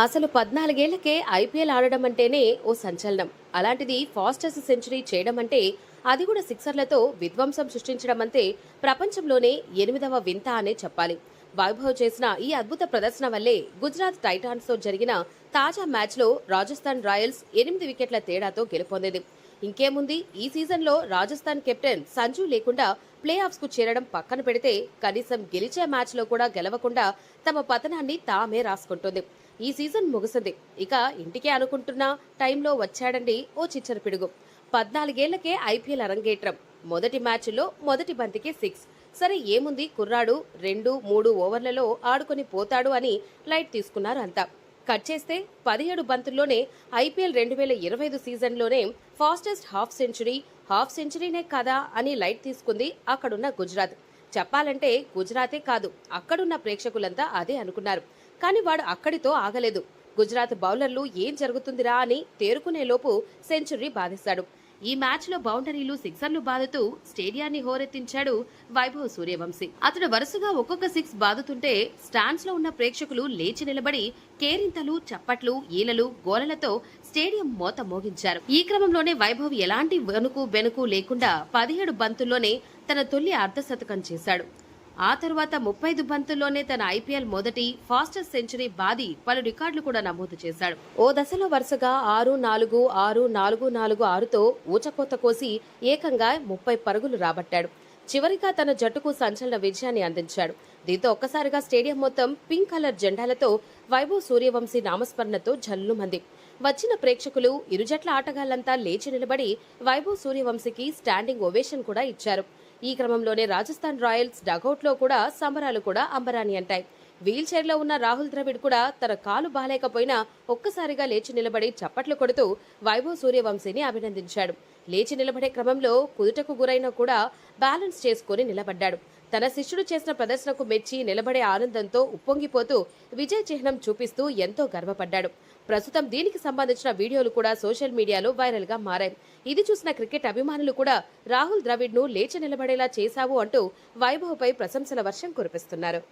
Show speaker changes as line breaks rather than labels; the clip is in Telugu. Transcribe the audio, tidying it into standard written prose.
అసలు 14 ఏళ్లకే ఐపీఎల్ ఆడడం అంటేనే ఓ సంచలనం. అలాంటిది ఫాస్టెస్ట్ సెంచరీ చేయడం అంటే, అది కూడా సిక్సర్లతో విధ్వంసం సృష్టించడం అంటే ప్రపంచంలోనే 8వ వింత అనే చెప్పాలి. వైభవ్ చేసిన ఈ అద్భుత ప్రదర్శన వల్లే గుజరాత్ టైటాన్స్ తో జరిగిన తాజా మ్యాచ్లో రాజస్థాన్ రాయల్స్ 8 వికెట్ల తేడాతో గెలుపొందింది. ఇంకేముంది, ఈ సీజన్లో రాజస్థాన్ కెప్టెన్ సంజు లేకుండా ప్లే ఆఫ్స్ కు చేరడం పక్కన పెడితే కనీసం గెలిచే మ్యాచ్లో కూడా గెలవకుండా తమ పతనాన్ని తామే రాసుకుంటుంది. ఈ సీజన్ ముగిసింది, ఇక ఇంటికే అనుకుంటున్న టైంలో వచ్చాడండి ఓ చిచ్చర పిడుగు. 14 ఏళ్లకే ఐపీఎల్ అరంగేట్రం. మొదటి మ్యాచ్లో మొదటి బంతికి 6. సరే ఏముంది, కుర్రాడు 2-3 ఓవర్లలో ఆడుకొని పోతాడు అని లైట్ తీసుకున్నారు అంతా. కట్ చేస్తే 17 బంతుల్లోనే ఐపీఎల్ 2025 సీజన్లోనే ఫాస్టెస్ట్ హాఫ్ సెంచరీనే కదా అని లైట్ తీసుకుంది అక్కడున్న గుజరాత్. చెప్పాలంటే గుజరాతే కాదు, అక్కడున్న ప్రేక్షకులంతా అదే అనుకున్నారు. కానీ వాడు అక్కడితో ఆగలేదు. గుజరాత్ బౌలర్లు ఏం జరుగుతుందిరా అని తేరుకునే లోపు సెంచరీ బాధేశాడు. ఈ మ్యాచ్లో బౌండరీలు, సిక్సర్లు బాదుతూ స్టేడియాన్ని హోరెత్తించాడు వైభవ్ సూర్యవంశీ. అతడు వరుసగా ఒక్కొక్క 6 బాదుతుంటే స్టాండ్స్ లో ఉన్న ప్రేక్షకులు లేచి నిలబడి కేరింతలు, చప్పట్లు, ఈలలు, గోలలతో స్టేడియం మోత మోగించారు. ఈ క్రమంలోనే వైభవ్ ఎలాంటి బెనుకు లేకుండా 17 బంతుల్లోనే తన తొలి అర్ధశతకం చేశాడు. ఆ తరువాత 35 బంతుల్లోనే తన ఐపీఎల్ మొదటి ఫాస్టెస్ట్ సెంచరీ బాది పలు రికార్డులు కూడా నమోదు చేశాడు. ఓ దశలో వరుసగా 6-4, 6-4-4-6తో ఊచకోత కోసి ఏకంగా 30 పరుగులు రాబట్టాడు. చివరిగా తన జట్టుకు సంచలన విజయాన్ని అందించాడు. దీంతో ఒక్కసారిగా స్టేడియం మొత్తం పింక్ కలర్ జెండాలతో వైభవ్ సూర్యవంశీ నామస్మరణతో జల్లుమంది. వచ్చిన ప్రేక్షకులు, ఇరు జట్ల ఆటగాళ్లంతా లేచి నిలబడి వైభవ్ సూర్యవంశీకి స్టాండింగ్ ఓవేషన్ కూడా ఇచ్చారు. ఈ క్రమంలోనే రాజస్థాన్ రాయల్స్ డగౌట్లో కూడా సంబరాలు కూడా అంబరాని అంటాయి. వీల్ చైర్లో ఉన్న రాహుల్ ద్రవిడ్ కూడా తన కాలు బాలేకపోయినా ఒక్కసారిగా లేచి నిలబడి చప్పట్లు కొడుతూ వైభవ్ సూర్యవంశీని అభినందించాడు. లేచి నిలబడే క్రమంలో కుదుటకు గురైనా కూడా బ్యాలెన్స్ చేసుకుని నిలబడ్డాడు. తన శిష్యుడు చేసిన ప్రదర్శనకు మెచ్చి నిలబడే ఆనందంతో ఉప్పొంగిపోతూ విజయ చిహ్నం చూపిస్తూ ఎంతో గర్వపడ్డాడు. ప్రస్తుతం దీనికి సంబంధించిన వీడియోలు కూడా సోషల్ మీడియాలో వైరల్ గా మారాయి. ఇది చూసిన క్రికెట్ అభిమానులు కూడా రాహుల్ ద్రవిడ్ ను లేచి నిలబడేలా చేశావు అంటూ వైభవ్ పై ప్రశంసల వర్షం కురిపిస్తున్నారు.